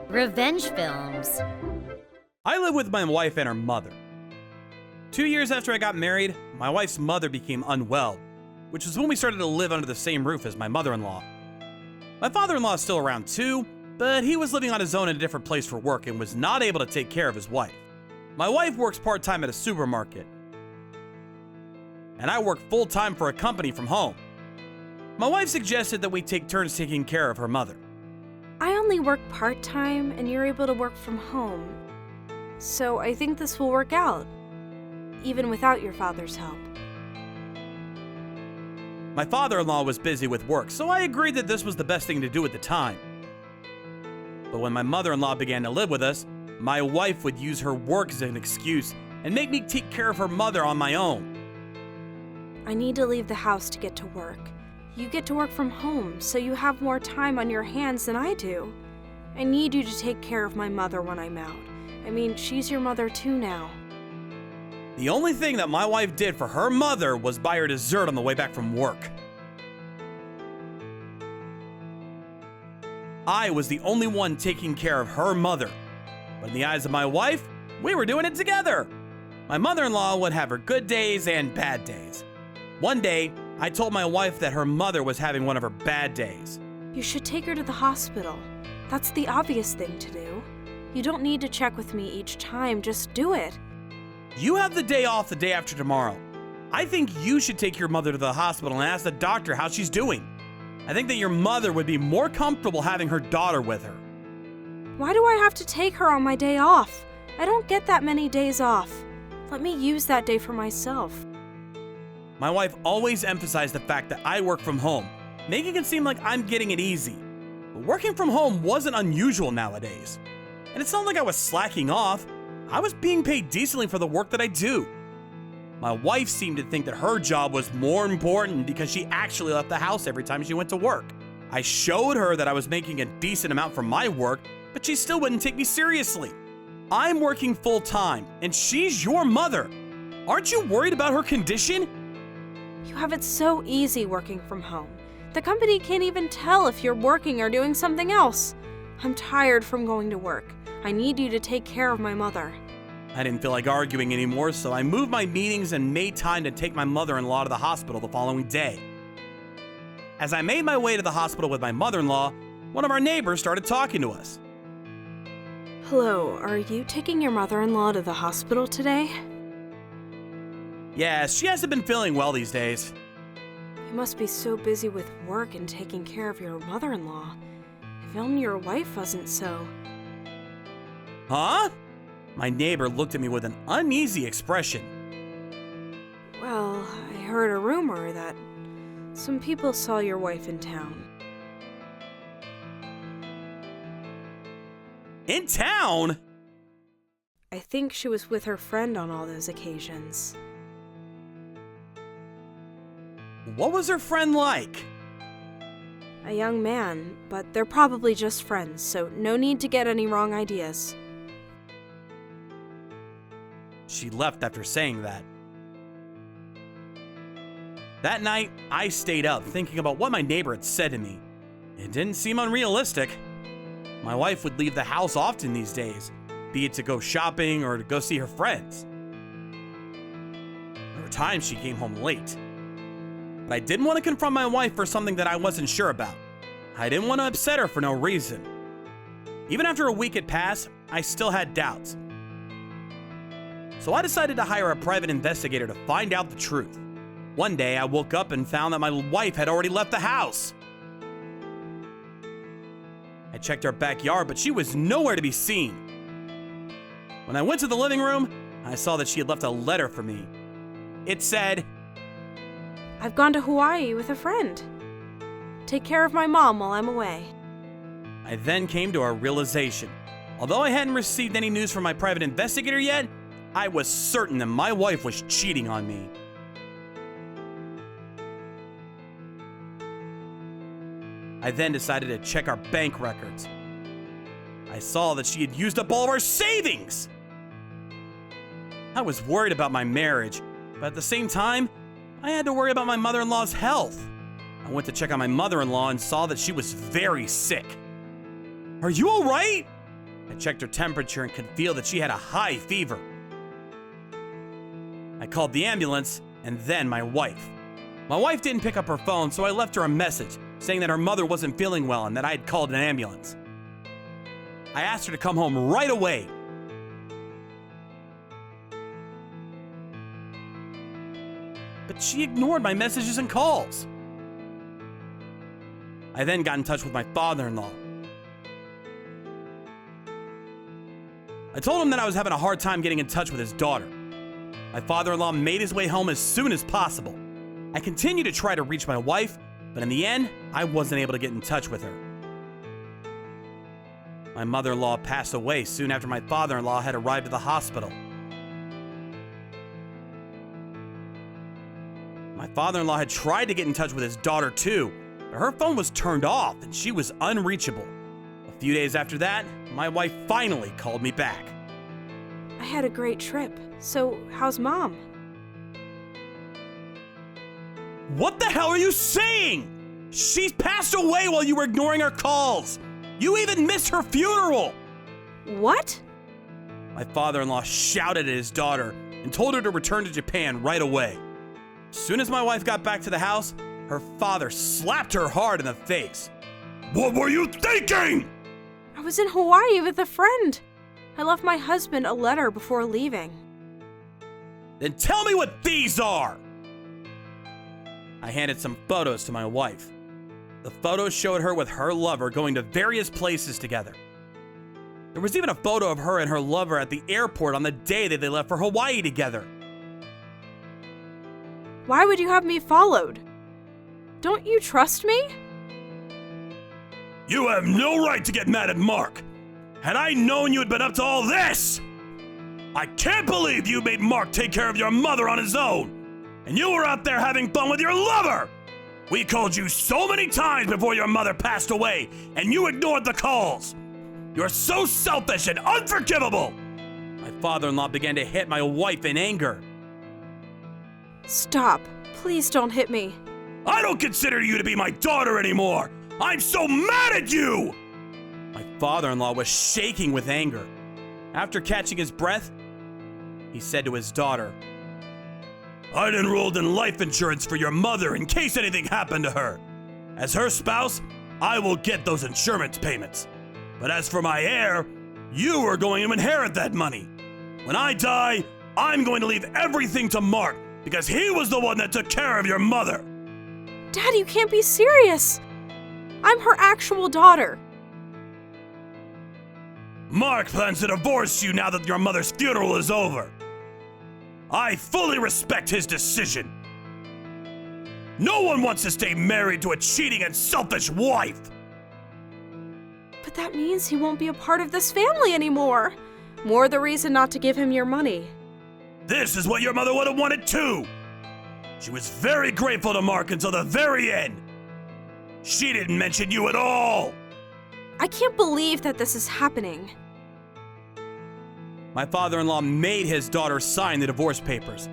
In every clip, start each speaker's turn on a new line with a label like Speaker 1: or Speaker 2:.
Speaker 1: Revenge films.
Speaker 2: I live with my wife and her mother. 2 years after I got married, my wife's mother became unwell, which was when we started to live under the same roof as my mother-in-law. My father-in-law is still around too, but he was living on his own in a different place for work and was not able to take care of his wife. My wife works part-time at a supermarket, and I work full-time for a company from home. My wife suggested that we take turns taking care of her mother.
Speaker 3: I only work part-time and you're able to work from home. So I think this will work out, even without your father's help.
Speaker 2: My father-in-law was busy with work, so I agreed that this was the best thing to do at the time. But when my mother-in-law began to live with us, my wife would use her work as an excuse and make me take care of her mother on my own.
Speaker 3: I need to leave the house to get to work. You get to work from home, so you have more time on your hands than I do. I need you to take care of my mother when I'm out. I mean, she's your mother too now.
Speaker 2: The only thing that my wife did for her mother was buy her dessert on the way back from work. I was the only one taking care of her mother. But in the eyes of my wife, we were doing it together. My mother-in-law would have her good days and bad days. One day, I told my wife that her mother was having one of her bad days.
Speaker 3: You should take her to the hospital. That's the obvious thing to do. You don't need to check with me each time, just do it.
Speaker 2: You have the day off the day after tomorrow. I think you should take your mother to the hospital and ask the doctor how she's doing. I think that your mother would be more comfortable having her daughter with her.
Speaker 3: Why do I have to take her on my day off? I don't get that many days off. Let me use that day for myself.
Speaker 2: My wife always emphasized the fact that I work from home, making it seem like I'm getting it easy. But working from home wasn't unusual nowadays. And it's not like I was slacking off. I was being paid decently for the work that I do. My wife seemed to think that her job was more important because she actually left the house every time she went to work. I showed her that I was making a decent amount for my work, but she still wouldn't take me seriously. I'm working full time, and she's your mother. Aren't you worried about her condition?
Speaker 3: You have it so easy working from home. The company can't even tell if you're working or doing something else. I'm tired from going to work. I need you to take care of my mother.
Speaker 2: I didn't feel like arguing anymore, so I moved my meetings and made time to take my mother-in-law to the hospital the following day. As I made my way to the hospital with my mother-in-law, one of our neighbors started talking to us.
Speaker 3: Hello, are you taking your mother-in-law to the hospital today?
Speaker 2: Yes, she hasn't been feeling well these days.
Speaker 3: You must be so busy with work and taking care of your mother-in-law. If only your wife wasn't so.
Speaker 2: Huh? My neighbor looked at me with an uneasy expression.
Speaker 3: Well, I heard a rumor that some people saw your wife in town.
Speaker 2: In town?
Speaker 3: I think she was with her friend on all those occasions.
Speaker 2: What was her friend like?
Speaker 3: A young man, but they're probably just friends, so no need to get any wrong ideas.
Speaker 2: She left after saying that. That night, I stayed up thinking about what my neighbor had said to me. It didn't seem unrealistic. My wife would leave the house often these days, be it to go shopping or to go see her friends. There were times she came home late. But I didn't want to confront my wife for something that I wasn't sure about. I didn't want to upset her for no reason. Even after a week had passed, I still had doubts. So I decided to hire a private investigator to find out the truth. One day, I woke up and found that my wife had already left the house. I checked our backyard, but she was nowhere to be seen. When I went to the living room, I saw that she had left a letter for me. It said,
Speaker 3: I've gone to Hawaii with a friend. Take care of my mom while I'm away.
Speaker 2: I then came to a realization. Although I hadn't received any news from my private investigator yet, I was certain that my wife was cheating on me. I then decided to check our bank records. I saw that she had used up all of our savings! I was worried about my marriage, but at the same time, I had to worry about my mother-in-law's health. I went to check on my mother-in-law and saw that she was very sick. "Are you all right?" I checked her temperature and could feel that she had a high fever. I called the ambulance and then my wife. My wife didn't pick up her phone, so I left her a message saying that her mother wasn't feeling well and that I had called an ambulance. I asked her to come home right away. But she ignored my messages and calls. I then got in touch with my father-in-law. I told him that I was having a hard time getting in touch with his daughter. My father-in-law made his way home as soon as possible. I continued to try to reach my wife, but in the end, I wasn't able to get in touch with her. My mother-in-law passed away soon after my father-in-law had arrived at the hospital. My father-in-law had tried to get in touch with his daughter too, but her phone was turned off and she was unreachable. A few days after that, my wife finally called me back.
Speaker 3: I had a great trip. So, how's Mom?
Speaker 2: What the hell are you saying? She's passed away while you were ignoring her calls. You even missed her funeral.
Speaker 3: What?
Speaker 2: My father-in-law shouted at his daughter and told her to return to Japan right away. As soon as my wife got back to the house, her father slapped her hard in the face. "What were you thinking?"
Speaker 3: I was in Hawaii with a friend. I left my husband a letter before leaving.
Speaker 2: "Then tell me what these are." I handed some photos to my wife. The photos showed her with her lover going to various places together. There was even a photo of her and her lover at the airport on the day that they left for Hawaii together.
Speaker 3: Why would you have me followed? Don't you trust me?
Speaker 2: You have no right to get mad at Mark. Had I known you had been up to all this! I can't believe you made Mark take care of your mother on his own, and you were out there having fun with your lover! We called you so many times before your mother passed away, and you ignored the calls! You're so selfish and unforgivable! My father-in-law began to hit my wife in anger.
Speaker 3: Stop. Please don't hit me.
Speaker 2: I don't consider you to be my daughter anymore! I'm so mad at you! My father-in-law was shaking with anger. After catching his breath, he said to his daughter, "I'd enrolled in life insurance for your mother in case anything happened to her. As her spouse, I will get those insurance payments. But as for my heir, you are going to inherit that money. When I die, I'm going to leave everything to Mark because he was the one that took care of your mother."
Speaker 3: Dad, you can't be serious. I'm her actual daughter.
Speaker 2: Mark plans to divorce you now that your mother's funeral is over. I fully respect his decision. No one wants to stay married to a cheating and selfish wife.
Speaker 3: But that means he won't be a part of this family anymore. More the reason not to give him your money.
Speaker 2: This is what your mother would have wanted too. She was very grateful to Mark until the very end. She didn't mention you at all.
Speaker 3: I can't believe that this is happening.
Speaker 2: My father-in-law made his daughter sign the divorce papers.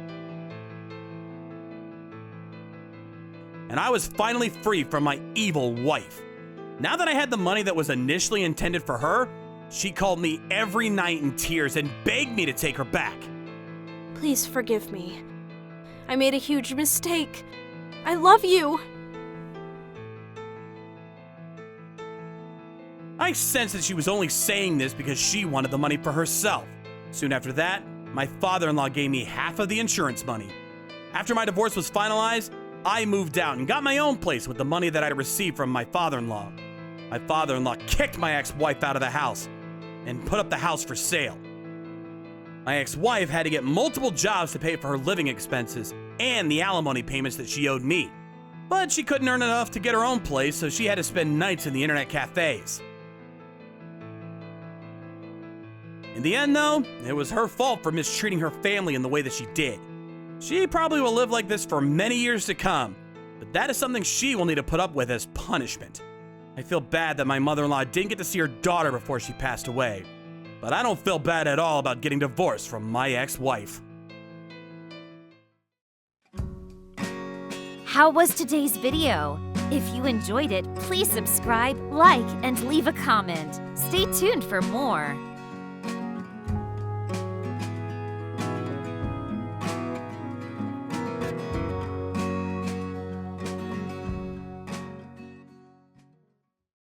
Speaker 2: And I was finally free from my evil wife. Now that I had the money that was initially intended for her, she called me every night in tears and begged me to take her back.
Speaker 3: Please forgive me. I made a huge mistake. I love you.
Speaker 2: I sensed that she was only saying this because she wanted the money for herself. Soon after that, my father-in-law gave me half of the insurance money. After my divorce was finalized, I moved out and got my own place with the money that I received from my father-in-law. My father-in-law kicked my ex-wife out of the house and put up the house for sale. My ex-wife had to get multiple jobs to pay for her living expenses and the alimony payments that she owed me. But she couldn't earn enough to get her own place, so she had to spend nights in the internet cafes. In the end, though, it was her fault for mistreating her family in the way that she did. She probably will live like this for many years to come, but that is something she will need to put up with as punishment. I feel bad that my mother-in-law didn't get to see her daughter before she passed away, but I don't feel bad at all about getting divorced from my ex-wife.
Speaker 1: How was today's video? If you enjoyed it, please subscribe, like, and leave a comment. Stay tuned for more.